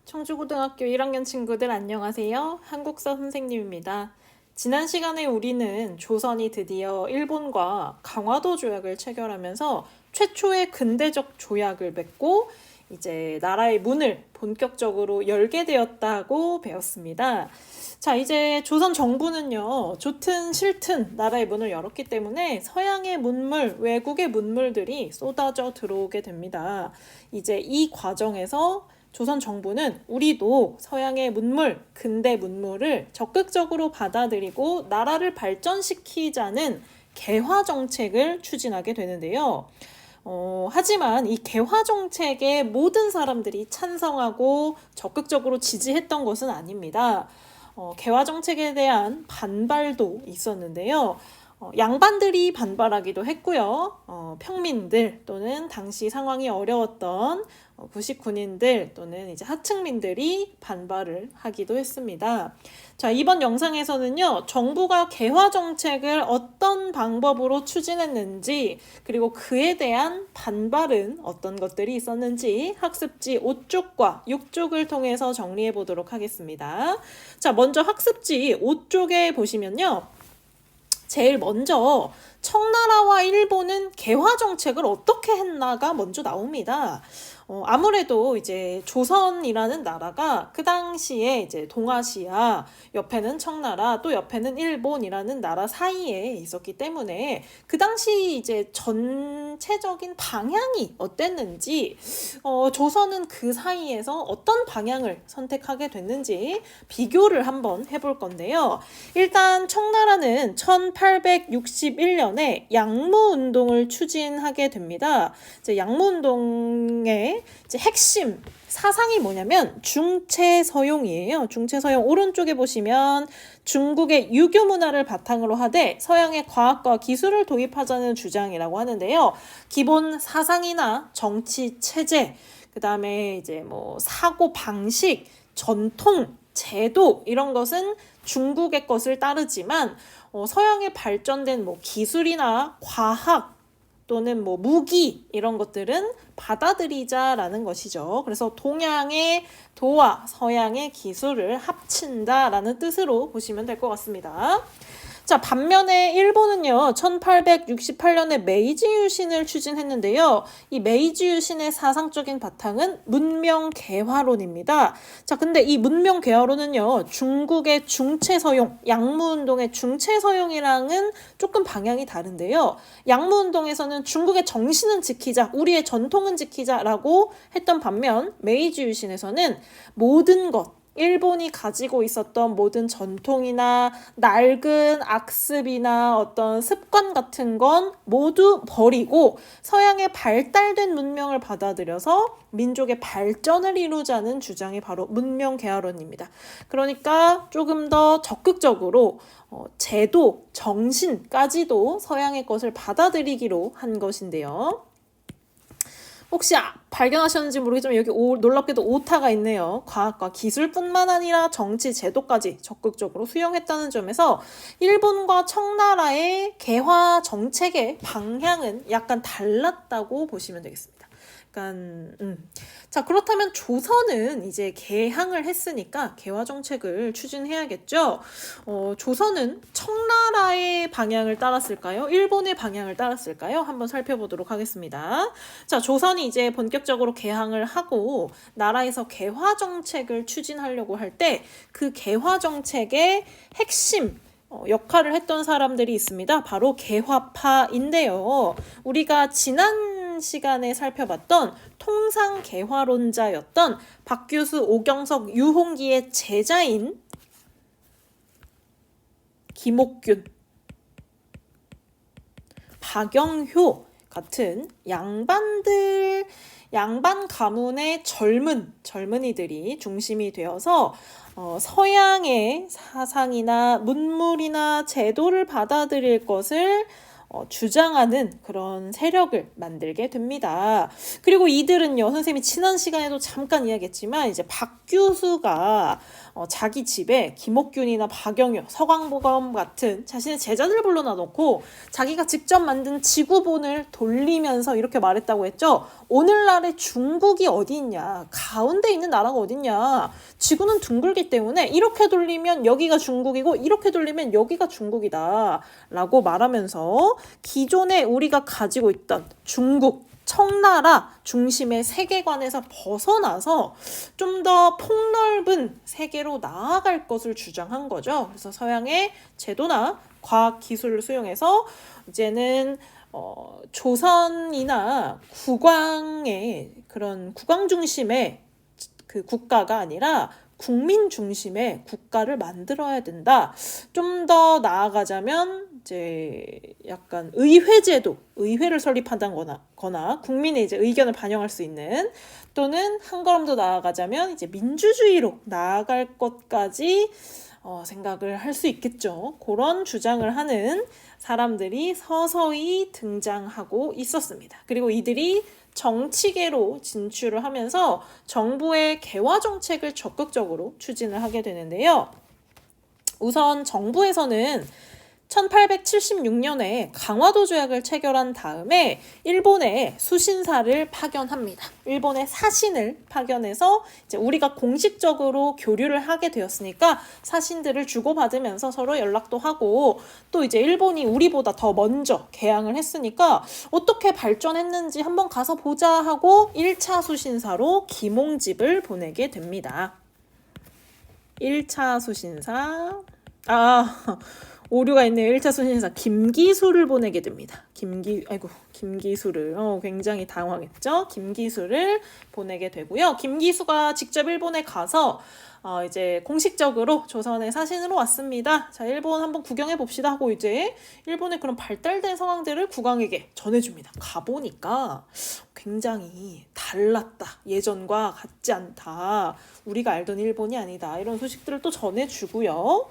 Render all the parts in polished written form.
청주고등학교 1학년 친구들 안녕하세요. 한국사 선생님입니다. 지난 시간에 우리는 조선이 드디어 일본과 강화도 조약을 체결하면서 최초의 근대적 조약을 맺고 이제 나라의 문을 본격적으로 열게 되었다고 배웠습니다. 자, 이제 조선 정부는요, 좋든 싫든 나라의 문을 열었기 때문에 서양의 문물, 외국의 문물들이 쏟아져 들어오게 됩니다. 이제 이 과정에서 조선 정부는 우리도 서양의 문물, 근대 문물을 적극적으로 받아들이고 나라를 발전시키자는 개화 정책을 추진하게 되는데요. 하지만 이 개화 정책에 모든 사람들이 찬성하고 적극적으로 지지했던 것은 아닙니다. 개화 정책에 대한 반발도 있었는데요. 양반들이 반발하기도 했고요. 평민들 또는 당시 상황이 어려웠던 부식 군인들 또는 이제 하층민들이 반발을 하기도 했습니다. 자, 이번 영상에서는요, 정부가 개화 정책을 어떤 방법으로 추진했는지, 그리고 그에 대한 반발은 어떤 것들이 있었는지 학습지 5쪽과 6쪽을 통해서 정리해 보도록 하겠습니다. 자, 먼저 학습지 5쪽에 보시면요, 제일 먼저 청나라와 일본은 개화 정책을 어떻게 했나가 먼저 나옵니다. 아무래도 이제 조선이라는 나라가 그 당시에 이제 동아시아, 옆에는 청나라, 또 옆에는 일본이라는 나라 사이에 있었기 때문에 그 당시 이제 전체적인 방향이 어땠는지, 조선은 그 사이에서 어떤 방향을 선택하게 됐는지 비교를 한번 해볼 건데요. 일단 청나라는 1861년에 양무운동을 추진하게 됩니다. 이제 양무운동의 이제 핵심 사상이 뭐냐면 중체서용이에요. 중체서용 오른쪽에 보시면 중국의 유교 문화를 바탕으로 하되 서양의 과학과 기술을 도입하자는 주장이라고 하는데요. 기본 사상이나 정치 체제, 그 다음에 이제 뭐 사고 방식, 전통, 제도 이런 것은 중국의 것을 따르지만 서양의 발전된 뭐 기술이나 과학 또는 뭐 무기 이런 것들은 받아들이자라는 것이죠. 그래서 동양의 도와 서양의 기술을 합친다라는 뜻으로 보시면 될 것 같습니다. 자, 반면에 일본은요, 1868년에 메이지 유신을 추진했는데요. 이 메이지 유신의 사상적인 바탕은 문명 개화론입니다. 자, 근데 이 문명 개화론은요, 중국의 중체서용, 양무운동의 중체서용이랑은 조금 방향이 다른데요. 양무운동에서는 중국의 정신은 지키자, 우리의 전통은 지키자라고 했던 반면 메이지 유신에서는 모든 것, 일본이 가지고 있었던 모든 전통이나 낡은 악습이나 어떤 습관 같은 건 모두 버리고 서양의 발달된 문명을 받아들여서 민족의 발전을 이루자는 주장이 바로 문명 개화론입니다. 그러니까 조금 더 적극적으로 제도, 정신까지도 서양의 것을 받아들이기로 한 것인데요. 혹시 발견하셨는지 모르겠지만 여기 놀랍게도 오타가 있네요. 과학과 기술뿐만 아니라 정치 제도까지 적극적으로 수용했다는 점에서 일본과 청나라의 개화 정책의 방향은 약간 달랐다고 보시면 되겠습니다. 자, 그렇다면 조선은 이제 개항을 했으니까 개화 정책을 추진해야겠죠. 조선은 청나라의 방향을 따랐을까요? 일본의 방향을 따랐을까요? 한번 살펴보도록 하겠습니다. 자, 조선이 이제 본격적으로 개항을 하고 나라에서 개화 정책을 추진하려고 할 때 그 개화 정책의 핵심 역할을 했던 사람들이 있습니다. 바로 개화파인데요. 우리가 지난 시간에 살펴봤던 통상개화론자였던 박규수, 오경석, 유홍기의 제자인 김옥균, 박영효 같은 양반 가문의 젊은이들이 중심이 되어서 서양의 사상이나 문물이나 제도를 받아들일 것을 주장하는 그런 세력을 만들게 됩니다. 그리고 이들은요, 선생님이 지난 시간에도 잠깐 이야기했지만 이제 박규수가 자기 집에 김옥균이나 박영효, 서광보검 같은 자신의 제자들을 불러놔 놓고 자기가 직접 만든 지구본을 돌리면서 이렇게 말했다고 했죠. 오늘날의 중국이 어디 있냐? 가운데 있는 나라가 어디 있냐? 지구는 둥글기 때문에 이렇게 돌리면 여기가 중국이고 이렇게 돌리면 여기가 중국이다 라고 말하면서 기존에 우리가 가지고 있던 중국, 청나라 중심의 세계관에서 벗어나서 좀 더 폭넓은 세계로 나아갈 것을 주장한 거죠. 그래서 서양의 제도나 과학 기술을 수용해서 이제는 조선이나 국왕의 그런 국왕 중심의 그 국가가 아니라 국민 중심의 국가를 만들어야 된다. 좀 더 나아가자면 이제 약간 의회제도, 의회를 설립한다거나 국민의 이제 의견을 반영할 수 있는, 또는 한 걸음 더 나아가자면 이제 민주주의로 나아갈 것까지 생각을 할 수 있겠죠. 그런 주장을 하는 사람들이 서서히 등장하고 있었습니다. 그리고 이들이 정치계로 진출을 하면서 정부의 개화 정책을 적극적으로 추진을 하게 되는데요. 우선 정부에서는 1876년에 강화도 조약을 체결한 다음에 일본에 수신사를 파견합니다. 일본의 사신을 파견해서 이제 우리가 공식적으로 교류를 하게 되었으니까 사신들을 주고받으면서 서로 연락도 하고, 또 이제 일본이 우리보다 더 먼저 개항을 했으니까 어떻게 발전했는지 한번 가서 보자 하고 1차 수신사로 김홍집을 보내게 됩니다. 1차 수신사, 오류가 있네요. 1차 수신사 김기수를 보내게 됩니다. 김기수를 굉장히 당황했죠. 김기수를 보내게 되고요. 김기수가 직접 일본에 가서 이제 공식적으로 조선의 사신으로 왔습니다. 자, 일본 한번 구경해 봅시다 하고 이제 일본의 그런 발달된 상황들을 국왕에게 전해줍니다. 가보니까 굉장히 달랐다. 예전과 같지 않다. 우리가 알던 일본이 아니다. 이런 소식들을 또 전해주고요.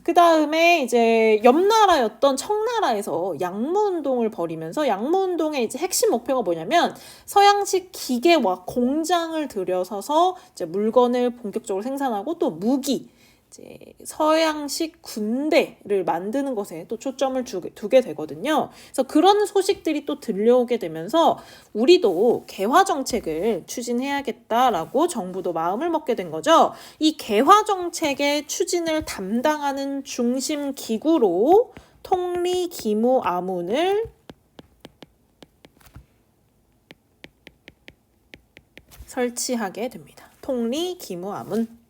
그 다음에 이제 옆나라였던 청나라에서 양무운동을 벌이면서, 양무운동의 이제 핵심 목표가 뭐냐면 서양식 기계와 공장을 들여서서 이제 물건을 본격적으로 생산하고 또 무기, 이제 서양식 군대를 만드는 것에 또 초점을 두게 되거든요. 그래서 그런 소식들이 또 들려오게 되면서 우리도 개화 정책을 추진해야겠다라고 정부도 마음을 먹게 된 거죠. 이 개화 정책의 추진을 담당하는 중심 기구로 통리기무아문을 설치하게 됩니다. 통리기무아문.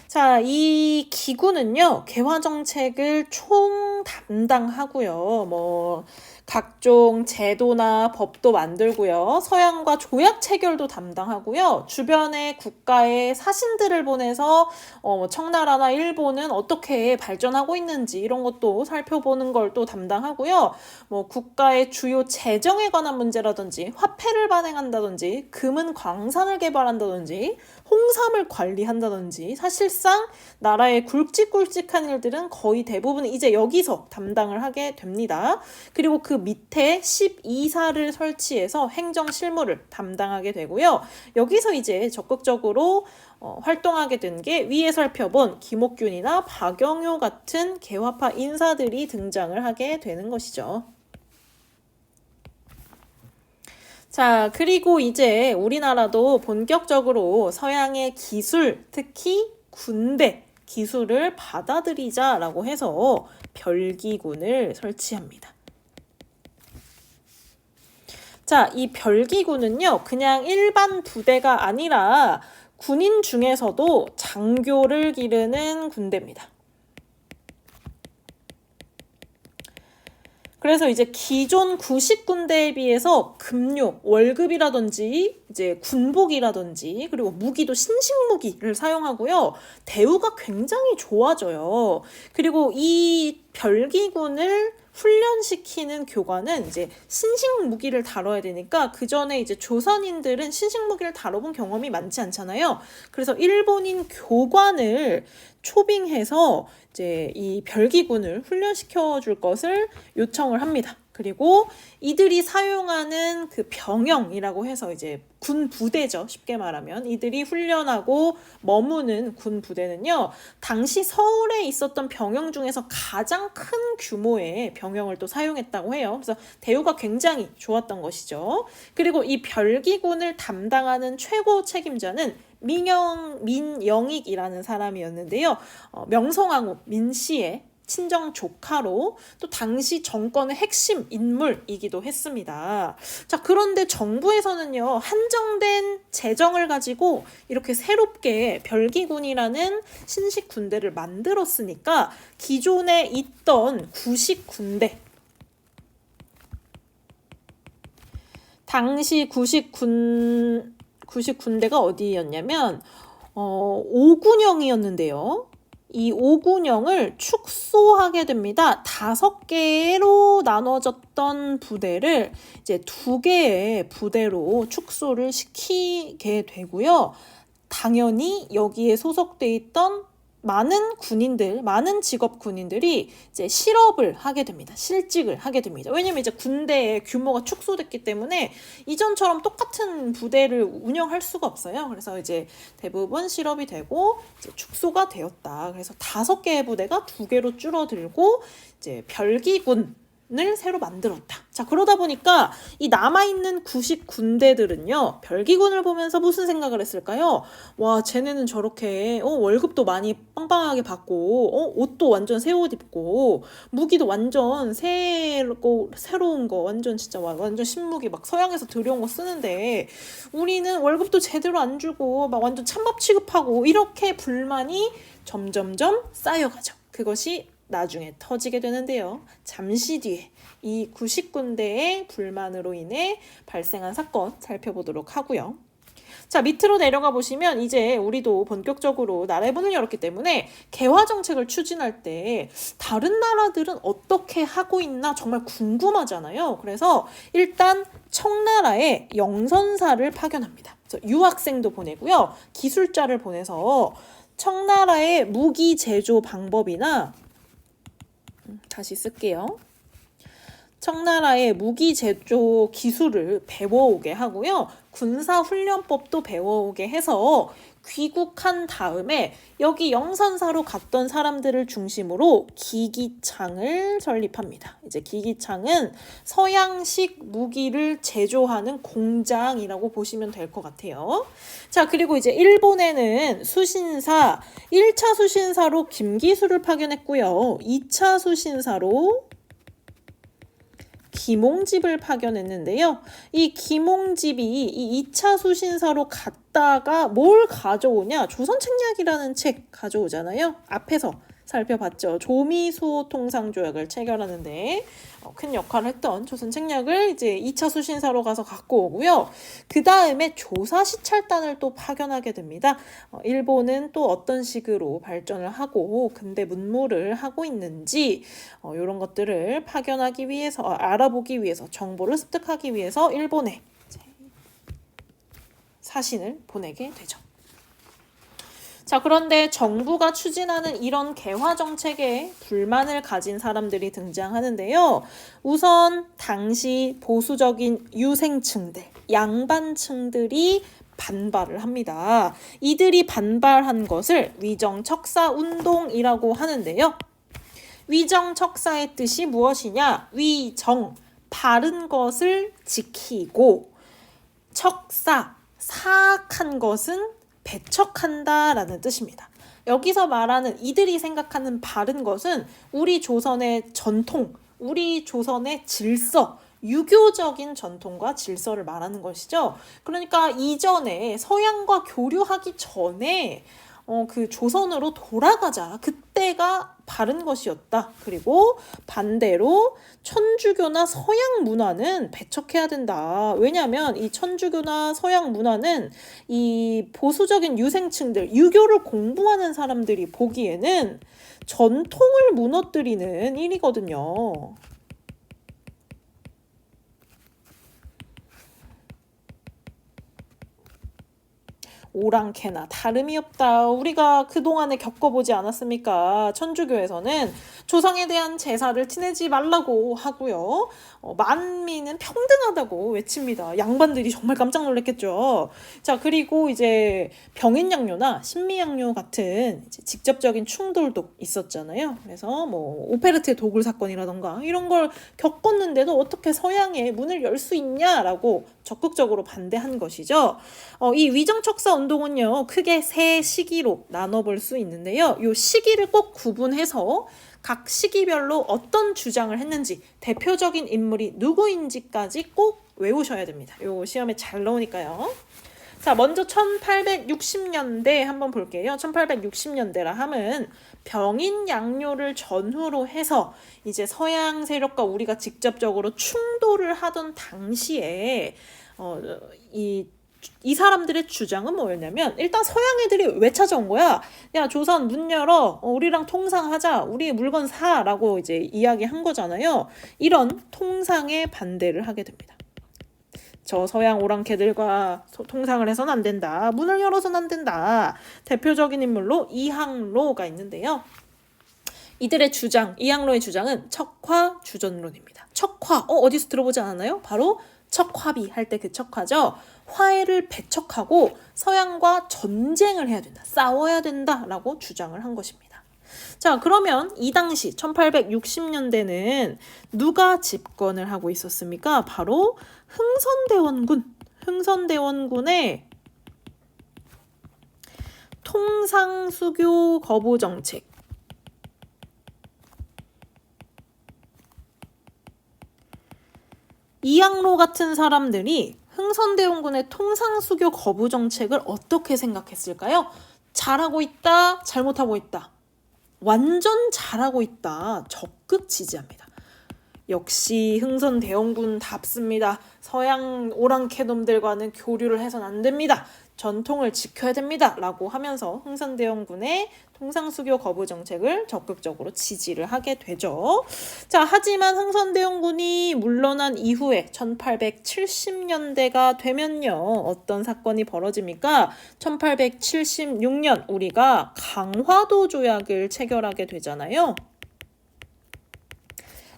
자, 이 기구는요, 개화 정책을 총 담당하고요. 각종 제도나 법도 만들고요. 서양과 조약 체결도 담당하고요. 주변의 국가의 사신들을 보내서 청나라나 일본은 어떻게 발전하고 있는지 이런 것도 살펴보는 걸 또 담당하고요. 국가의 주요 재정에 관한 문제라든지 화폐를 발행한다든지 금은 광산을 개발한다든지 홍삼을 관리한다든지 사실상 나라의 굵직굵직한 일들은 거의 대부분 이제 여기서 담당을 하게 됩니다. 그리고 그 밑에 12사를 설치해서 행정 실무를 담당하게 되고요. 여기서 이제 적극적으로 활동하게 된 게 위에 살펴본 김옥균이나 박영효 같은 개화파 인사들이 등장을 하게 되는 것이죠. 자, 그리고 이제 우리나라도 본격적으로 서양의 기술, 특히 군대 기술을 받아들이자라고 해서 별기군을 설치합니다. 자, 이 별기군은요, 그냥 일반 부대가 아니라 군인 중에서도 장교를 기르는 군대입니다. 그래서 이제 기존 구식 군대에 비해서 급료, 월급이라든지 이제 군복이라든지 그리고 무기도 신식 무기를 사용하고요. 대우가 굉장히 좋아져요. 그리고 이 별기군을 훈련시키는 교관은 이제 신식 무기를 다뤄야 되니까 그 전에 이제 조선인들은 신식 무기를 다뤄본 경험이 많지 않잖아요. 그래서 일본인 교관을 초빙해서 이제 이 별기군을 훈련시켜 줄 것을 요청을 합니다. 그리고 이들이 사용하는 그 병영이라고 해서 이제 군 부대죠. 쉽게 말하면 이들이 훈련하고 머무는 군 부대는요. 당시 서울에 있었던 병영 중에서 가장 큰 규모의 병영을 또 사용했다고 해요. 그래서 대우가 굉장히 좋았던 것이죠. 그리고 이 별기군을 담당하는 최고 책임자는 민영익이라는 사람이었는데요. 명성황후 민씨의 친정 조카로 또 당시 정권의 핵심 인물이기도 했습니다. 자, 그런데 정부에서는요, 한정된 재정을 가지고 이렇게 새롭게 별기군이라는 신식 군대를 만들었으니까 기존에 있던 구식 군대, 당시 구식 군대가 어디였냐면 오군영이었는데요. 이 오군영을 축소하게 됩니다. 5개로 나눠졌던 부대를 이제 2개의 부대로 축소를 시키게 되고요. 당연히 여기에 소속돼 있던 많은 직업 군인들이 이제 실업을 하게 됩니다. 실직을 하게 됩니다. 왜냐면 이제 군대의 규모가 축소됐기 때문에 이전처럼 똑같은 부대를 운영할 수가 없어요. 그래서 이제 대부분 실업이 되고 이제 축소가 되었다. 그래서 5개의 부대가 2개로 줄어들고 이제 별기군 을 새로 만들었다. 자, 그러다 보니까 이 남아있는 구식 군대들은요, 별기군을 보면서 무슨 생각을 했을까요? 와, 쟤네는 저렇게 월급도 많이 빵빵하게 받고 옷도 완전 새 옷 입고 무기도 완전 새로운 거 완전 진짜 완전 신무기 막 서양에서 들여온 거 쓰는데 우리는 월급도 제대로 안 주고 막 완전 찬밥 취급하고 이렇게 불만이 점점점 쌓여가죠. 그것이 나중에 터지게 되는데요. 잠시 뒤에 이 구식군대의 불만으로 인해 발생한 사건 살펴보도록 하고요. 자, 밑으로 내려가 보시면 이제 우리도 본격적으로 나라의 문을 열었기 때문에 개화 정책을 추진할 때 다른 나라들은 어떻게 하고 있나 정말 궁금하잖아요. 그래서 일단 청나라에 영선사를 파견합니다. 유학생도 보내고요. 기술자를 보내서 청나라의 무기 제조 방법이나 다시 쓸게요. 청나라의 무기 제조 기술을 배워오게 하고요. 군사훈련법도 배워오게 해서 귀국한 다음에 여기 영선사로 갔던 사람들을 중심으로 기기창을 설립합니다. 이제 기기창은 서양식 무기를 제조하는 공장이라고 보시면 될 것 같아요. 자, 그리고 이제 일본에는 수신사, 1차 수신사로 김기수를 파견했고요. 2차 수신사로 김홍집을 파견했는데요. 이 김홍집이 이 2차 수신사로 갔다가 뭘 가져오냐? 조선책략이라는 책 가져오잖아요. 앞에서 살펴봤죠. 조미수호통상조약을 체결하는데 큰 역할을 했던 조선책략을 이제 2차 수신사로 가서 갖고 오고요. 그 다음에 조사시찰단을 또 파견하게 됩니다. 일본은 또 어떤 식으로 발전을 하고 근대 문물을 하고 있는지 이런 것들을 파견하기 위해서 알아보기 위해서 정보를 습득하기 위해서 일본에 사신을 보내게 되죠. 자, 그런데 정부가 추진하는 이런 개화 정책에 불만을 가진 사람들이 등장하는데요. 우선 당시 보수적인 유생층들, 양반층들이 반발을 합니다. 이들이 반발한 것을 위정척사운동이라고 하는데요. 위정척사의 뜻이 무엇이냐? 위정, 바른 것을 지키고 척사, 사악한 것은 배척한다라는 뜻입니다. 여기서 말하는 이들이 생각하는 바른 것은 우리 조선의 전통, 우리 조선의 질서, 유교적인 전통과 질서를 말하는 것이죠. 그러니까 이전에 서양과 교류하기 전에 그 조선으로 돌아가자. 그때가 바른 것이었다. 그리고 반대로 천주교나 서양 문화는 배척해야 된다. 왜냐하면 이 천주교나 서양 문화는 이 보수적인 유생층들, 유교를 공부하는 사람들이 보기에는 전통을 무너뜨리는 일이거든요. 오랑캐나 다름이 없다. 우리가 그동안에 겪어보지 않았습니까? 천주교에서는 조상에 대한 제사를 티내지 말라고 하고요. 만민은 평등하다고 외칩니다. 양반들이 정말 깜짝 놀랐겠죠. 자, 그리고 이제 병인양요나 신미양요 같은 이제 직접적인 충돌도 있었잖아요. 그래서 뭐 오페르트의 도굴 사건이라던가 이런 걸 겪었는데도 어떻게 서양의 문을 열 수 있냐라고 적극적으로 반대한 것이죠. 이 위정척사 운동은요, 크게 세 시기로 나눠볼 수 있는데요. 이 시기를 꼭 구분해서 각 시기별로 어떤 주장을 했는지, 대표적인 인물이 누구인지까지 꼭 외우셔야 됩니다. 요 시험에 잘 나오니까요. 자, 먼저 1860년대 한번 볼게요. 1860년대라 함은 병인 양요를 전후로 해서 이제 서양 세력과 우리가 직접적으로 충돌을 하던 당시에 이 사람들의 주장은 뭐였냐면, 일단 서양 애들이 왜 찾아온 거야? 야, 조선 문 열어. 우리랑 통상하자. 우리 물건 사. 라고 이제 이야기한 거잖아요. 이런 통상에 반대를 하게 됩니다. 저 서양 오랑캐들과 통상을 해서는 안 된다. 문을 열어서는 안 된다. 대표적인 인물로 이항로가 있는데요. 이들의 주장, 이항로의 주장은 척화주전론입니다. 척화, 어디서 들어보지 않았나요? 바로 척화비 할 때 그 척화죠. 화해를 배척하고 서양과 전쟁을 해야 된다. 싸워야 된다라고 주장을 한 것입니다. 자, 그러면 이 당시 1860년대는 누가 집권을 하고 있었습니까? 바로 흥선대원군의 통상수교 거부 정책. 이항로 같은 사람들이 흥선대원군의 통상수교 거부 정책을 어떻게 생각했을까요? 잘하고 있다, 잘못하고 있다. 완전 잘하고 있다. 적극 지지합니다. 역시 흥선대원군답습니다. 서양 오랑캐놈들과는 교류를 해서는 안 됩니다. 전통을 지켜야 됩니다. 라고 하면서 흥선대원군의 통상수교 거부 정책을 적극적으로 지지를 하게 되죠. 자, 하지만 흥선대원군이 물러난 이후에 1870년대가 되면요. 어떤 사건이 벌어집니까? 1876년 우리가 강화도 조약을 체결하게 되잖아요.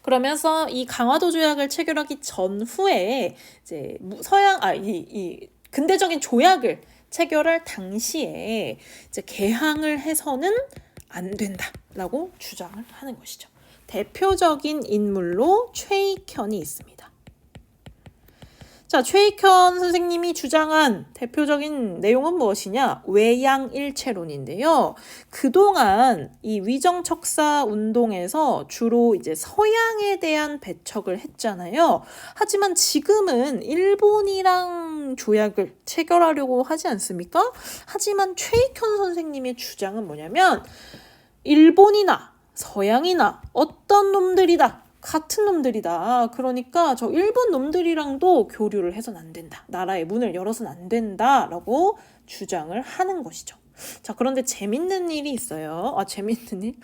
그러면서 이 강화도 조약을 체결하기 전후에 이제 이 근대적인 조약을 체결할 당시에 이제 개항을 해서는 안 된다라고 주장을 하는 것이죠. 대표적인 인물로 최익현이 있습니다. 자, 최익현 선생님이 주장한 대표적인 내용은 무엇이냐? 외양일체론인데요. 그동안 이 위정척사 운동에서 주로 이제 서양에 대한 배척을 했잖아요. 하지만 지금은 일본이랑 조약을 체결하려고 하지 않습니까? 하지만 최익현 선생님의 주장은 뭐냐면, 일본이나 서양이나 어떤 놈들이다. 같은 놈들이다. 그러니까 저 일본 놈들이랑도 교류를 해서는 안 된다. 나라의 문을 열어서는 안 된다라고 주장을 하는 것이죠. 자, 그런데 재밌는 일이 있어요. 재밌는 일?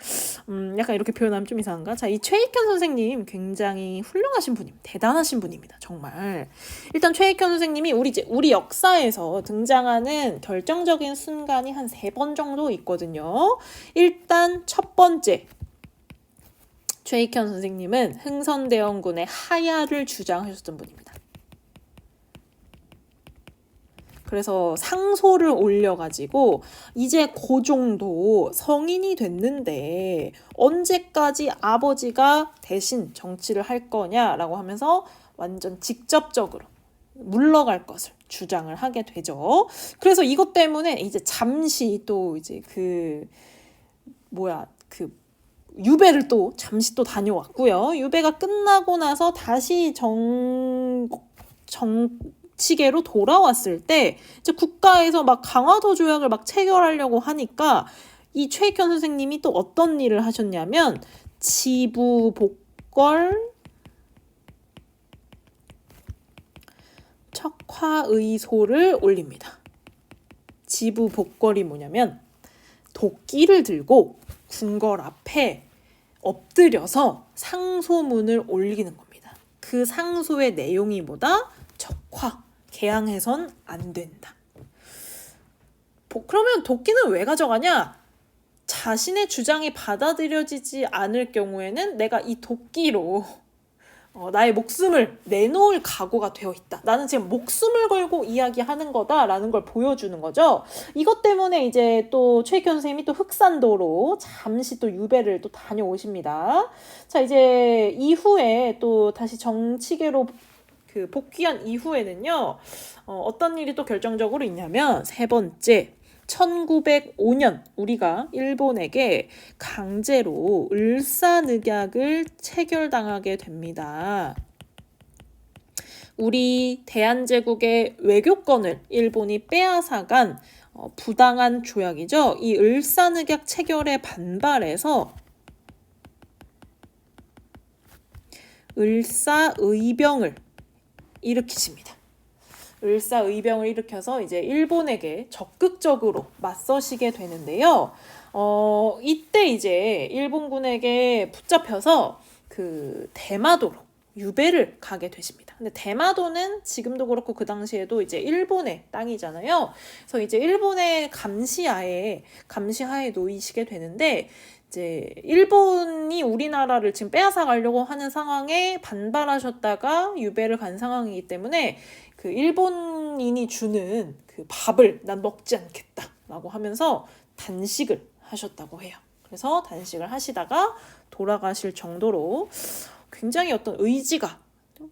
약간 이렇게 표현하면 좀 이상한가? 자, 이 최익현 선생님 굉장히 훌륭하신 분입니다. 대단하신 분입니다. 정말. 일단 최익현 선생님이 우리 역사에서 등장하는 결정적인 순간이 한 3번 정도 있거든요. 일단 첫 번째, 최익현 선생님은 흥선대원군의 하야를 주장하셨던 분입니다. 그래서 상소를 올려가지고 이제 그 정도 성인이 됐는데 언제까지 아버지가 대신 정치를 할 거냐라고 하면서 완전 직접적으로 물러갈 것을 주장을 하게 되죠. 그래서 이것 때문에 이제 잠시 또 이제 유배를 또 잠시 또 다녀왔고요. 유배가 끝나고 나서 다시 정치계로 돌아왔을 때 이제 국가에서 막 강화도 조약을 막 체결하려고 하니까 이 최익현 선생님이 또 어떤 일을 하셨냐면 지부복걸 척화의소를 올립니다. 지부복걸이 뭐냐면 도끼를 들고 궁궐 앞에 엎드려서 상소문을 올리는 겁니다. 그 상소의 내용이 뭐다? 척화, 개항해선 안 된다. 그러면 도끼는 왜 가져가냐? 자신의 주장이 받아들여지지 않을 경우에는 내가 이 도끼로 나의 목숨을 내놓을 각오가 되어 있다. 나는 지금 목숨을 걸고 이야기하는 거다라는 걸 보여주는 거죠. 이것 때문에 이제 또 최익현 선생님이 또 흑산도로 잠시 또 유배를 또 다녀오십니다. 자, 이제 이후에 또 다시 정치계로 그 복귀한 이후에는요, 어떤 일이 또 결정적으로 있냐면 세 번째, 1905년 우리가 일본에게 강제로 을사늑약을 체결당하게 됩니다. 우리 대한제국의 외교권을 일본이 빼앗아간 부당한 조약이죠. 이 을사늑약 체결에 반발해서 을사의병을 일으키십니다. 을사의병을 일으켜서 이제 일본에게 적극적으로 맞서시게 되는데요. 이때 이제 일본군에게 붙잡혀서 그 대마도로 유배를 가게 되십니다. 근데 대마도는 지금도 그렇고 그 당시에도 이제 일본의 땅이잖아요. 그래서 이제 일본의 감시하에 놓이시게 되는데, 이제 일본이 우리나라를 지금 빼앗아 가려고 하는 상황에 반발하셨다가 유배를 간 상황이기 때문에 그 일본인이 주는 그 밥을 난 먹지 않겠다라고 하면서 단식을 하셨다고 해요. 그래서 단식을 하시다가 돌아가실 정도로 굉장히 어떤 의지가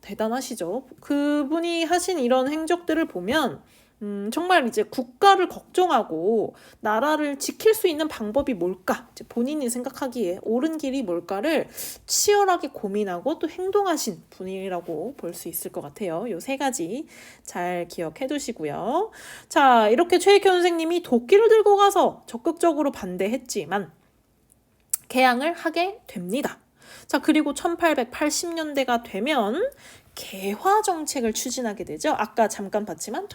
대단하시죠. 그분이 하신 이런 행적들을 보면 정말 이제 국가를 걱정하고 나라를 지킬 수 있는 방법이 뭘까? 이제 본인이 생각하기에 옳은 길이 뭘까를 치열하게 고민하고 또 행동하신 분이라고 볼 수 있을 것 같아요. 요 세 가지 잘 기억해 두시고요. 자, 이렇게 최익현 선생님이 도끼를 들고 가서 적극적으로 반대했지만 개항을 하게 됩니다. 자, 그리고 1880년대가 되면 개화 정책을 추진하게 되죠. 아까 잠깐 봤지만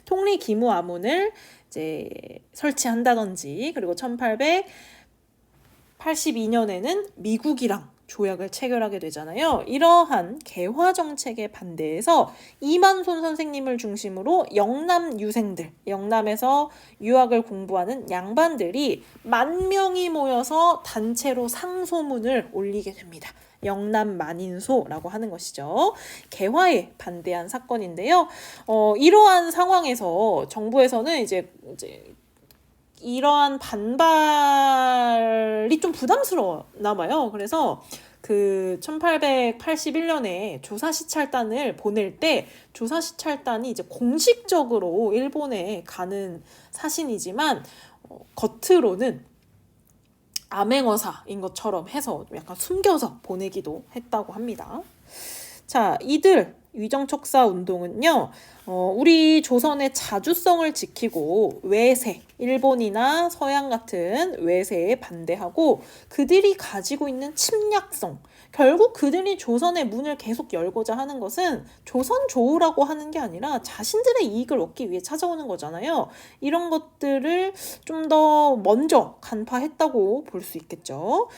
통리기무아문을 이제 설치한다든지, 그리고 1882년에는 미국이랑 조약을 체결하게 되잖아요. 이러한 개화 정책에 반대해서 이만손 선생님을 중심으로 영남 유생들, 영남에서 유학을 공부하는 양반들이 10,000명이 모여서 단체로 상소문을 올리게 됩니다. 영남 만인소라고 하는 것이죠. 개화에 반대한 사건인데요. 이러한 상황에서 정부에서는 이제 이러한 반발이 좀 부담스러웠나 봐요. 그래서 그 1881년에 조사시찰단을 보낼 때 조사시찰단이 이제 공식적으로 일본에 가는 사신이지만 겉으로는 암행어사인 것처럼 해서 약간 숨겨서 보내기도 했다고 합니다. 자, 이들 위정척사 운동은요, 우리 조선의 자주성을 지키고 외세, 일본이나 서양 같은 외세에 반대하고 그들이 가지고 있는 침략성, 결국 그들이 조선의 문을 계속 열고자 하는 것은 조선 조우라고 하는 게 아니라 자신들의 이익을 얻기 위해 찾아오는 거잖아요. 이런 것들을 좀 더 먼저 간파했다고 볼 수 있겠죠.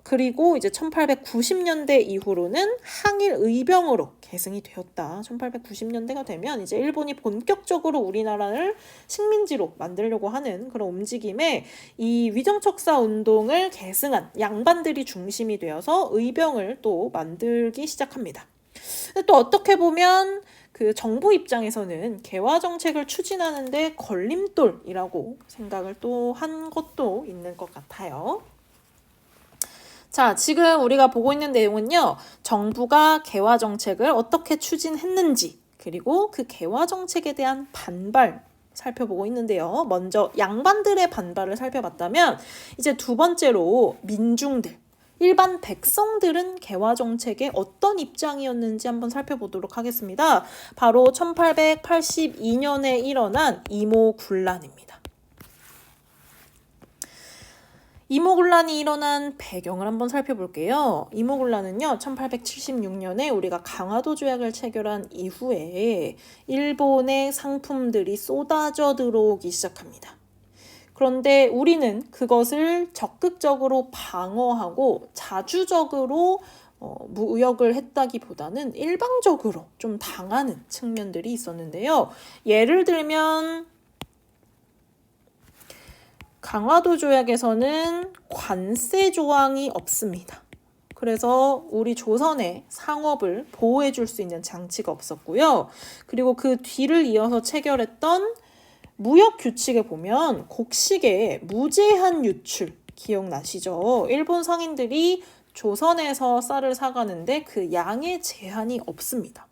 그리고 이제 1890년대 이후로는 항일 의병으로 계승이 되었다. 1890년대가 되면 이제 일본이 본격적으로 우리나라를 식민지로 만들려고 하는 그런 움직임에 이 위정척사 운동을 계승한 양반들이 중심이 되어서 의병을 또 만들기 시작합니다. 근데 또 어떻게 보면 그 정부 입장에서는 개화 정책을 추진하는데 걸림돌이라고 생각을 또 한 것도 있는 것 같아요. 자, 지금 우리가 보고 있는 내용은요, 정부가 개화 정책을 어떻게 추진했는지, 그리고 그 개화 정책에 대한 반발 살펴보고 있는데요. 먼저 양반들의 반발을 살펴봤다면, 이제 두 번째로 민중들, 일반 백성들은 개화 정책에 어떤 입장이었는지 한번 살펴보도록 하겠습니다. 바로 1882년에 일어난 이모군란입니다. 이모군란이 일어난 배경을 한번 살펴볼게요. 이모군란은요, 1876년에 우리가 강화도 조약을 체결한 이후에 일본의 상품들이 쏟아져 들어오기 시작합니다. 그런데 우리는 그것을 적극적으로 방어하고 자주적으로 무역을 했다기보다는 일방적으로 좀 당하는 측면들이 있었는데요. 예를 들면 강화도 조약에서는 관세 조항이 없습니다. 그래서 우리 조선의 상업을 보호해 줄 수 있는 장치가 없었고요. 그리고 그 뒤를 이어서 체결했던 무역 규칙에 보면 곡식의 무제한 유출 기억나시죠? 일본 상인들이 조선에서 쌀을 사가는데 그 양의 제한이 없습니다.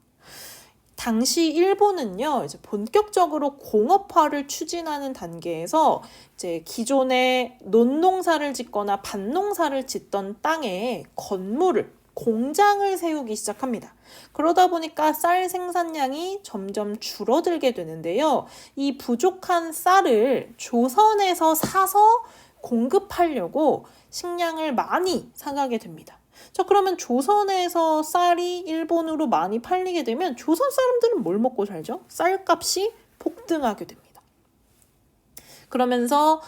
당시 일본은요, 이제 본격적으로 공업화를 추진하는 단계에서 이제 기존에 논농사를 짓거나 밭농사를 짓던 땅에 건물을, 공장을 세우기 시작합니다. 그러다 보니까 쌀 생산량이 점점 줄어들게 되는데요. 이 부족한 쌀을 조선에서 사서 공급하려고 식량을 많이 사가게 됩니다. 자, 그러면 조선에서 쌀이 일본으로 많이 팔리게 되면 조선 사람들은 뭘 먹고 살죠? 쌀값이 폭등하게 됩니다. 그러면서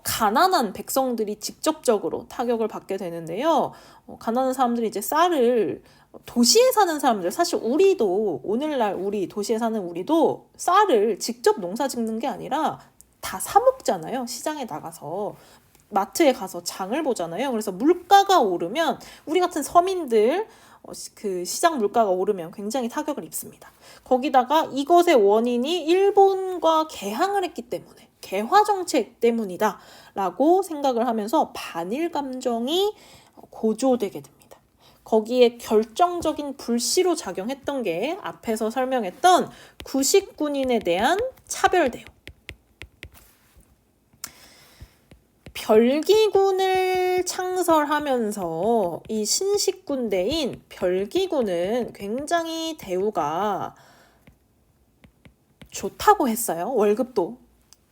가난한 백성들이 직접적으로 타격을 받게 되는데요. 가난한 사람들이 이제 쌀을 도시에 사는 사람들, 사실 우리도 오늘날 우리 도시에 사는 우리도 쌀을 직접 농사 짓는 게 아니라 다 사 먹잖아요. 시장에 나가서. 마트에 가서 장을 보잖아요. 그래서 물가가 오르면 우리 같은 서민들 그 시장 물가가 오르면 굉장히 타격을 입습니다. 거기다가 이것의 원인이 일본과 개항을 했기 때문에 개화 정책 때문이다 라고 생각을 하면서 반일 감정이 고조되게 됩니다. 거기에 결정적인 불씨로 작용했던 게 앞에서 설명했던 구식군인에 대한 차별대우. 별기군을 창설하면서 이 신식군대인 별기군은 굉장히 대우가 좋다고 했어요. 월급도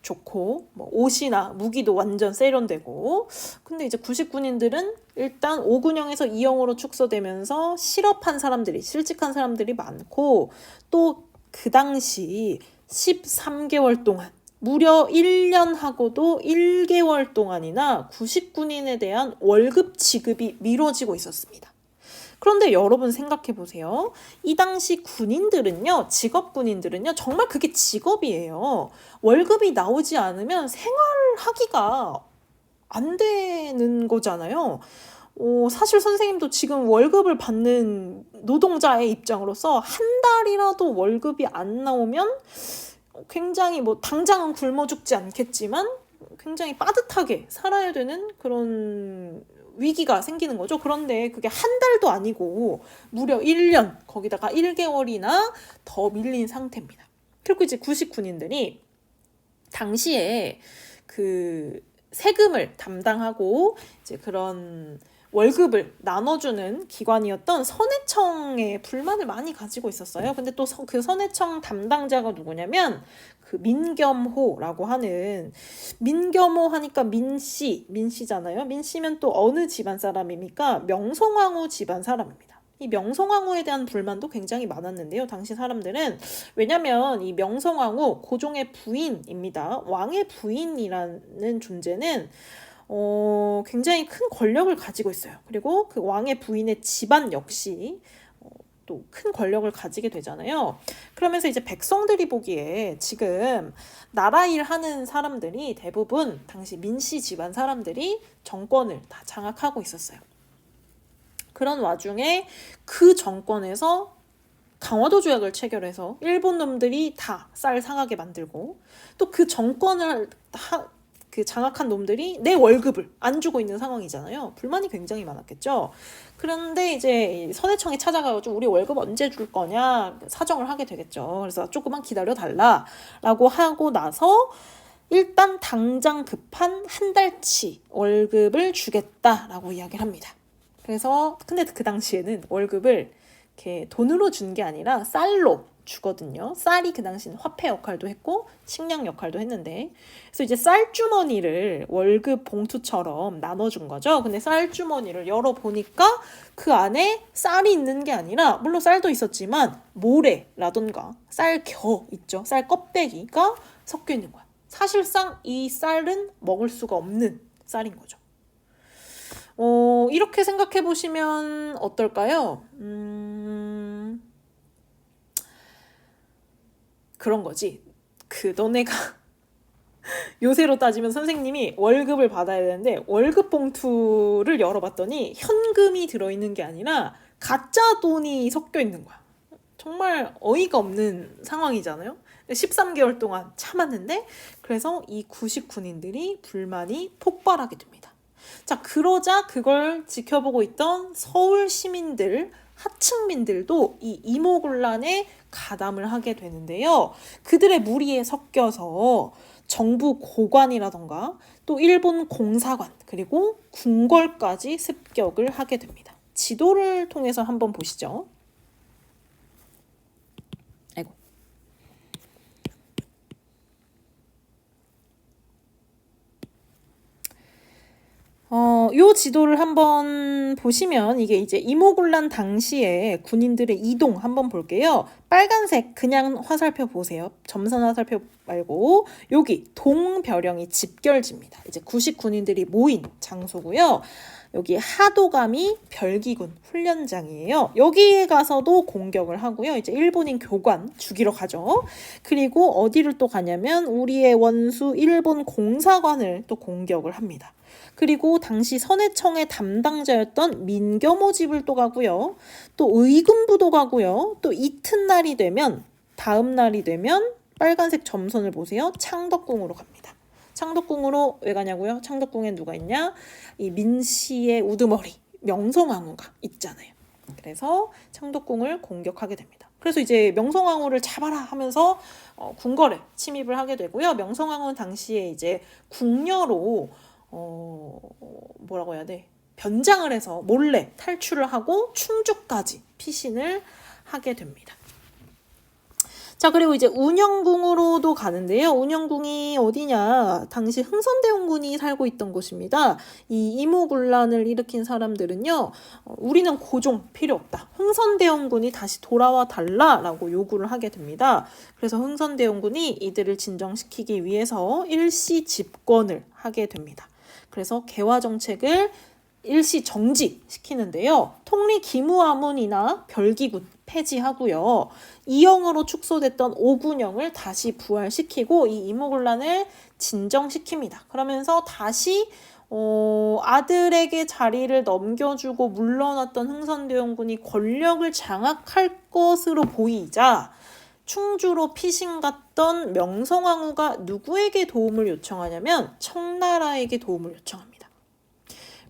좋고 뭐 옷이나 무기도 완전 세련되고. 근데 이제 구식군인들은 일단 5군형에서 2형으로 축소되면서 실업한 사람들이, 실직한 사람들이 많고, 또 그 당시 13개월 동안 무려 1년하고도 1개월 동안이나 구식군인에 대한 월급 지급이 미뤄지고 있었습니다. 그런데 여러분 생각해 보세요. 이 당시 군인들은요, 직업군인들은요, 정말 그게 직업이에요. 월급이 나오지 않으면 생활하기가 안 되는 거잖아요. 사실 선생님도 지금 월급을 받는 노동자의 입장으로서 한 달이라도 월급이 안 나오면 굉장히 뭐 당장은 굶어 죽지 않겠지만 굉장히 빠듯하게 살아야 되는 그런 위기가 생기는 거죠. 그런데 그게 한 달도 아니고 무려 1년, 거기다가 1개월이나 더 밀린 상태입니다. 그리고 이제 구식군인들이 당시에 그 세금을 담당하고 이제 그런 월급을 나눠주는 기관이었던 선해청에 불만을 많이 가지고 있었어요. 근데 또 그 선해청 담당자가 누구냐면 그 민겸호라고 하는, 민겸호 하니까 민씨잖아요. 민씨면 또 어느 집안 사람입니까? 명성황후 집안 사람입니다. 이 명성황후에 대한 불만도 굉장히 많았는데요. 당시 사람들은, 왜냐면 이 명성황후 고종의 부인입니다. 왕의 부인이라는 존재는 굉장히 큰 권력을 가지고 있어요. 그리고 그 왕의 부인의 집안 역시 또 큰 권력을 가지게 되잖아요. 그러면서 이제 백성들이 보기에 지금 나라 일 하는 사람들이 대부분 당시 민씨 집안 사람들이 정권을 다 장악하고 있었어요. 그런 와중에 그 정권에서 강화도 조약을 체결해서 일본 놈들이 다 쌀 상하게 만들고, 또 그 정권을 그 장악한 놈들이 내 월급을 안 주고 있는 상황이잖아요. 불만이 굉장히 많았겠죠. 그런데 이제 선해청에 찾아가가지고 우리 월급 언제 줄 거냐 사정을 하게 되겠죠. 그래서 조금만 기다려 달라라고 하고 나서 일단 당장 급한 한 달치 월급을 주겠다라고 이야기를 합니다. 그래서 근데 그 당시에는 월급을 이렇게 돈으로 준 게 아니라 쌀로 주거든요. 쌀이 그 당시는 화폐 역할도 했고 식량 역할도 했는데, 그래서 이제 쌀주머니를 월급 봉투처럼 나눠준 거죠. 근데 쌀주머니를 열어보니까 그 안에 쌀이 있는 게 아니라, 물론 쌀도 있었지만 모래라던가 쌀겨 있죠. 쌀 껍데기가 섞여 있는 거야. 사실상 이 쌀은 먹을 수가 없는 쌀인 거죠. 이렇게 생각해 보시면 어떨까요? 그런 거지. 너네가 요새로 따지면 선생님이 월급을 받아야 되는데 월급 봉투를 열어봤더니 현금이 들어있는 게 아니라 가짜 돈이 섞여 있는 거야. 정말 어이가 없는 상황이잖아요. 13개월 동안 참았는데 그래서 이 99인들이 불만이 폭발하게 됩니다. 자, 그러자 그걸 지켜보고 있던 서울 시민들, 하층민들도 이 이모군란에 가담을 하게 되는데요. 그들의 무리에 섞여서 정부 고관이라던가 또 일본 공사관 그리고 궁궐까지 습격을 하게 됩니다. 지도를 통해서 한번 보시죠. 아이고. 요 지도를 한번 보시면 이게 이제 이모군란 당시에 군인들의 이동 한번 볼게요. 빨간색 그냥 화살표 보세요. 점선 화살표 말고 여기 동벼령이 집결지입니다. 이제 99인들이 모인 장소고요. 여기 하도감이 별기군 훈련장이에요. 여기에 가서도 공격을 하고요. 이제 일본인 교관 죽이러 가죠. 그리고 어디를 또 가냐면 우리의 원수 일본 공사관을 또 공격을 합니다. 그리고 당시 선해청의 담당자였던 민겸호 집을 또 가고요. 또 의금부도 가고요. 또 이튿날이 되면 다음 날이 되면 빨간색 점선을 보세요. 창덕궁으로 갑니다. 창덕궁으로 왜 가냐고요? 창덕궁에 누가 있냐? 이 민씨의 우두머리 명성황후가 있잖아요. 그래서 창덕궁을 공격하게 됩니다. 그래서 이제 명성황후를 잡아라 하면서 궁궐에 침입을 하게 되고요. 명성황후는 당시에 이제 궁녀로 뭐라고 해야 돼? 변장을 해서 몰래 탈출을 하고 충주까지 피신을 하게 됩니다. 자, 그리고 이제 운영궁으로도 가는데요. 운영궁이 어디냐? 당시 흥선대원군이 살고 있던 곳입니다. 이 이모군란을 일으킨 사람들은요. 우리는 고종 필요 없다. 흥선대원군이 다시 돌아와 달라라고 요구를 하게 됩니다. 그래서 흥선대원군이 이들을 진정시키기 위해서 일시 집권을 하게 됩니다. 그래서 개화 정책을 일시 정지시키는데요. 통리 기무아문이나 별기군 폐지하고요. 이영으로 축소됐던 오군영을 다시 부활시키고 이 이모군란을 진정시킵니다. 그러면서 다시 아들에게 자리를 넘겨주고 물러났던 흥선대원군이 권력을 장악할 것으로 보이자 충주로 피신 갔던 명성황후가 누구에게 도움을 요청하냐면 청나라에게 도움을 요청합니다.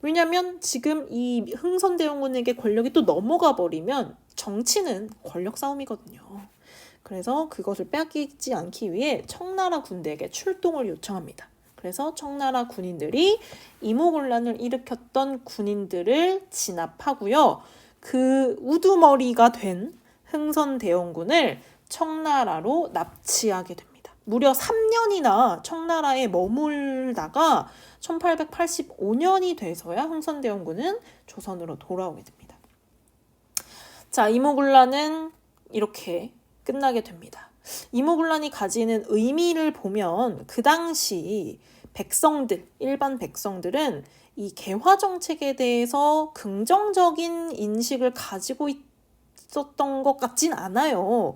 왜냐하면 지금 이 흥선대원군에게 권력이 또 넘어가 버리면 정치는 권력 싸움이거든요. 그래서 그것을 빼앗기지 않기 위해 청나라 군대에게 출동을 요청합니다. 그래서 청나라 군인들이 이모군란을 일으켰던 군인들을 진압하고요. 그 우두머리가 된 흥선대원군을 청나라로 납치하게 됩니다. 무려 3년이나 청나라에 머물다가 1885년이 돼서야 흥선대원군은 조선으로 돌아오게 됩니다. 자, 이모군란은 이렇게 끝나게 됩니다. 이모군란이 가지는 의미를 보면 그 당시 백성들, 일반 백성들은 이 개화 정책에 대해서 긍정적인 인식을 가지고 있었던 것 같진 않아요.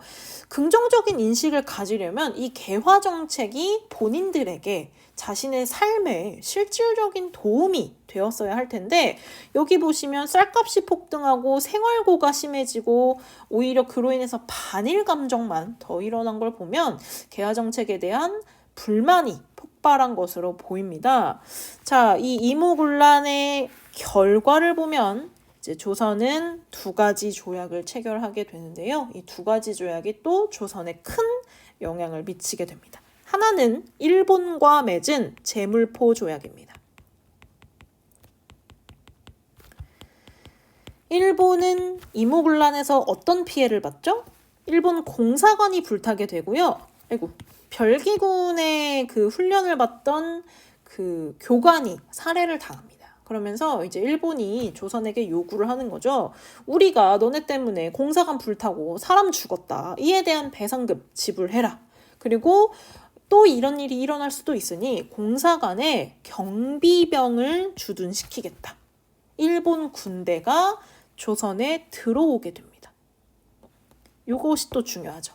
긍정적인 인식을 가지려면 이 개화 정책이 본인들에게 자신의 삶에 실질적인 도움이 되었어야 할 텐데 여기 보시면 쌀값이 폭등하고 생활고가 심해지고 오히려 그로 인해서 반일 감정만 더 일어난 걸 보면 개화 정책에 대한 불만이 폭발한 것으로 보입니다. 자, 이 이모군란의 결과를 보면 이제 조선은 2가지 조약을 체결하게 되는데요. 이 2가지 조약이 또 조선에 큰 영향을 미치게 됩니다. 하나는 일본과 맺은 제물포 조약입니다. 일본은 이모군란에서 어떤 피해를 봤죠? 일본 공사관이 불타게 되고요. 별기군의 그 훈련을 받던 그 교관이 살해를 당합니다. 그러면서 이제 일본이 조선에게 요구를 하는 거죠. 우리가 너네 때문에 공사관 불타고 사람 죽었다. 이에 대한 배상금 지불해라. 그리고 또 이런 일이 일어날 수도 있으니 공사관에 경비병을 주둔시키겠다. 일본 군대가 조선에 들어오게 됩니다. 이것이 또 중요하죠.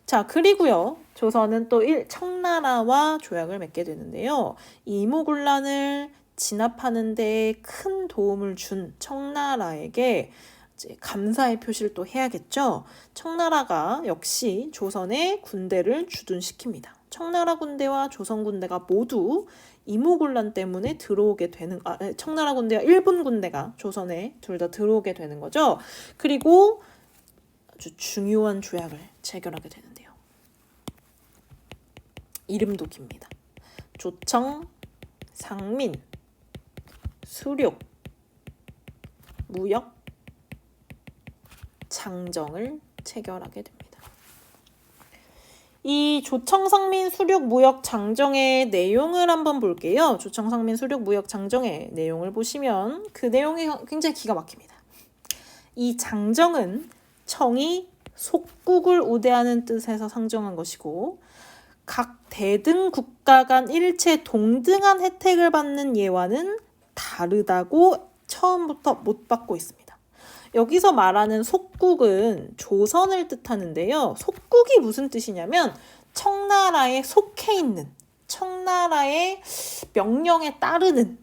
자, 그리고요. 조선은 또 청나라와 조약을 맺게 되는데요. 이 이모군란을 진압하는 데 큰 도움을 준 청나라에게 이제 감사의 표시를 또 해야겠죠. 청나라가 역시 조선에 군대를 주둔시킵니다. 청나라 군대와 조선 군대가 모두 이모군란 때문에 들어오게 되는 청나라 군대와 일본 군대가 조선에 둘 다 들어오게 되는 거죠. 그리고 아주 중요한 조약을 체결하게 되는데요. 이름도 깁니다. 조청, 상민, 수륙, 무역, 장정을 체결하게 됩니다. 이 조청, 상민, 수륙, 무역, 장정의 내용을 한번 볼게요. 조청, 상민, 수륙, 무역, 장정의 내용을 보시면 그 내용이 굉장히 기가 막힙니다. 이 장정은 청이 속국을 우대하는 뜻에서 상정한 것이고 각 대등 국가 간 일체 동등한 혜택을 받는 예와는 다르다고 처음부터 못 받고 있습니다. 여기서 말하는 속국은 조선을 뜻하는데요. 속국이 무슨 뜻이냐면 청나라에 속해 있는, 청나라의 명령에 따르는,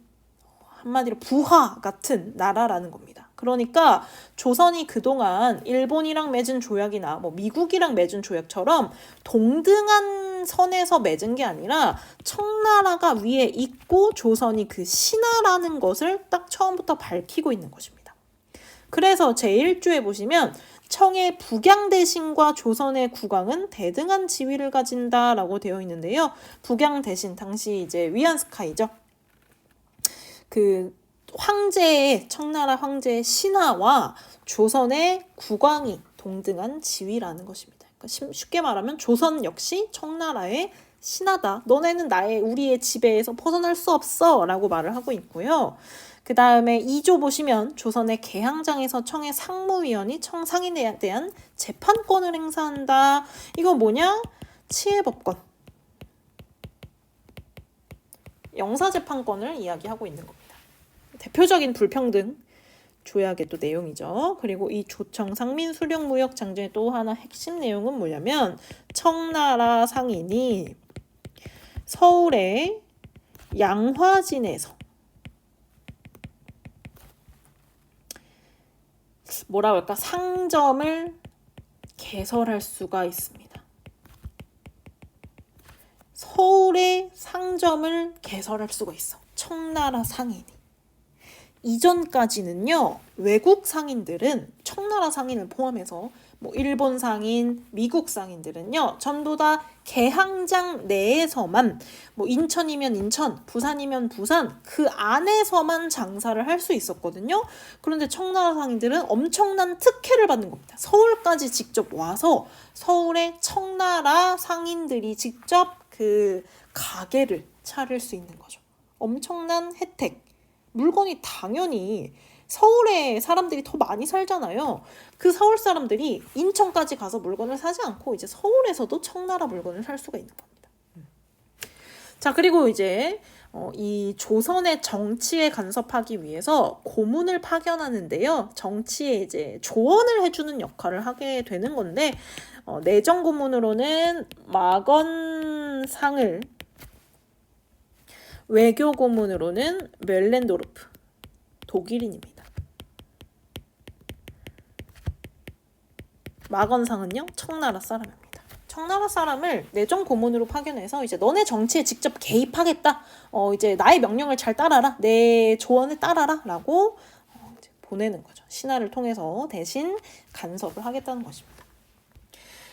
한마디로 부하 같은 나라라는 겁니다. 그러니까 조선이 그동안 일본이랑 맺은 조약이나 뭐 미국이랑 맺은 조약처럼 동등한 선에서 맺은 게 아니라 청나라가 위에 있고 조선이 그 신하라는 것을 딱 처음부터 밝히고 있는 것입니다. 그래서 제1조에 보시면 청의 북양대신과 조선의 국왕은 대등한 지위를 가진다라고 되어 있는데요. 북양대신 당시 이제 위안스카이죠. 그 황제의 청나라 황제의 신하와 조선의 국왕이 동등한 지위라는 것입니다. 그러니까 쉽게 말하면 조선 역시 청나라의 신하다. 너네는 우리의 지배에서 벗어날 수 없어 라고 말을 하고 있고요. 그 다음에 2조 보시면 조선의 개항장에서 청의 상무위원이 청상인에 대한 재판권을 행사한다. 이거 뭐냐? 치해법권. 영사재판권을 이야기하고 있는 겁니다. 대표적인 불평등 조약의 또 내용이죠. 그리고 이 조청, 상민, 수륙, 무역, 장정의 또 하나 핵심 내용은 뭐냐면 청나라 상인이 서울의 양화진에서 뭐라 할까 상점을 개설할 수가 있습니다. 서울에 상점을 개설할 수가 있어. 청나라 상인이. 이전까지는요. 외국 상인들은 청나라 상인을 포함해서 뭐 일본 상인, 미국 상인들은요. 전부 다 개항장 내에서만 뭐 인천이면 인천, 부산이면 부산 그 안에서만 장사를 할 수 있었거든요. 그런데 청나라 상인들은 엄청난 특혜를 받는 겁니다. 서울까지 직접 와서 서울의 청나라 상인들이 직접 그 가게를 차릴 수 있는 거죠. 엄청난 혜택. 물건이 당연히 서울에 사람들이 더 많이 살잖아요. 그 서울 사람들이 인천까지 가서 물건을 사지 않고 이제 서울에서도 청나라 물건을 살 수가 있는 겁니다. 자, 그리고 이제 이 조선의 정치에 간섭하기 위해서 고문을 파견하는데요. 정치에 이제 조언을 해주는 역할을 하게 되는 건데 내정 고문으로는 마건상을, 외교 고문으로는 멜렌도르프, 독일인입니다. 마건상은요, 청나라 사람입니다. 청나라 사람을 내정 고문으로 파견해서 이제 너네 정치에 직접 개입하겠다. 이제 나의 명령을 잘 따라라. 내 조언을 따라라라고 이제 보내는 거죠. 신하를 통해서 대신 간섭을 하겠다는 것입니다.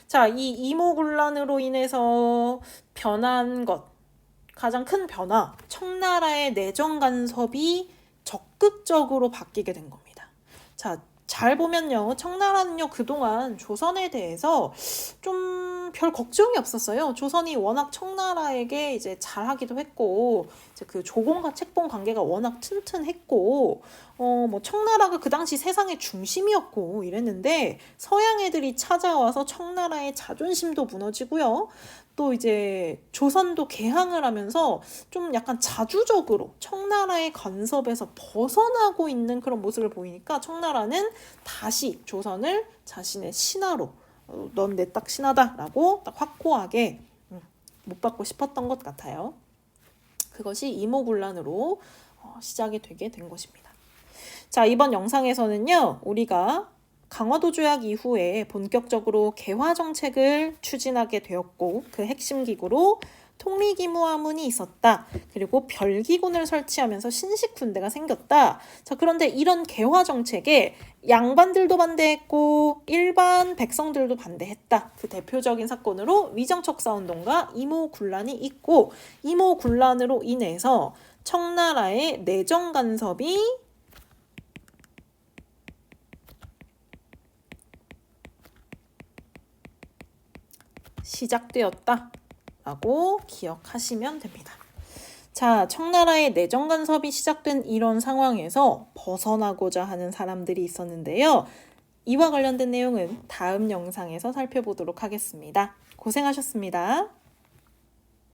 자, 이 이모군란으로 인해서 변한 것, 가장 큰 변화, 청나라의 내정 간섭이 적극적으로 바뀌게 된 겁니다. 자, 잘 보면요. 청나라는요. 그동안 조선에 대해서 좀 별 걱정이 없었어요. 조선이 워낙 청나라에게 이제 잘하기도 했고 이제 그 조공과 책봉 관계가 워낙 튼튼했고 뭐 청나라가 그 당시 세상의 중심이었고 이랬는데 서양 애들이 찾아와서 청나라의 자존심도 무너지고요. 또 이제 조선도 개항을 하면서 좀 약간 자주적으로 청나라의 간섭에서 벗어나고 있는 그런 모습을 보이니까 청나라는 다시 조선을 자신의 신하로 넌 내 딱 신하다라고 딱 확고하게 못 받고 싶었던 것 같아요. 그것이 이모군란으로 시작이 되게 된 것입니다. 자, 이번 영상에서는요, 우리가 강화도 조약 이후에 본격적으로 개화 정책을 추진하게 되었고, 그 핵심 기구로 통리기무화문이 있었다. 그리고 별기군을 설치하면서 신식 군대가 생겼다. 자, 그런데 이런 개화 정책에 양반들도 반대했고 일반 백성들도 반대했다. 그 대표적인 사건으로 위정척사운동과 이모군란이 있고, 이모군란으로 인해서 청나라의 내정 간섭이 시작되었다라고 기억하시면 됩니다. 자, 청나라의 내정 간섭이 시작된 이런 상황에서 벗어나고자 하는 사람들이 있었는데요. 이와 관련된 내용은 다음 영상에서 살펴보도록 하겠습니다. 고생하셨습니다.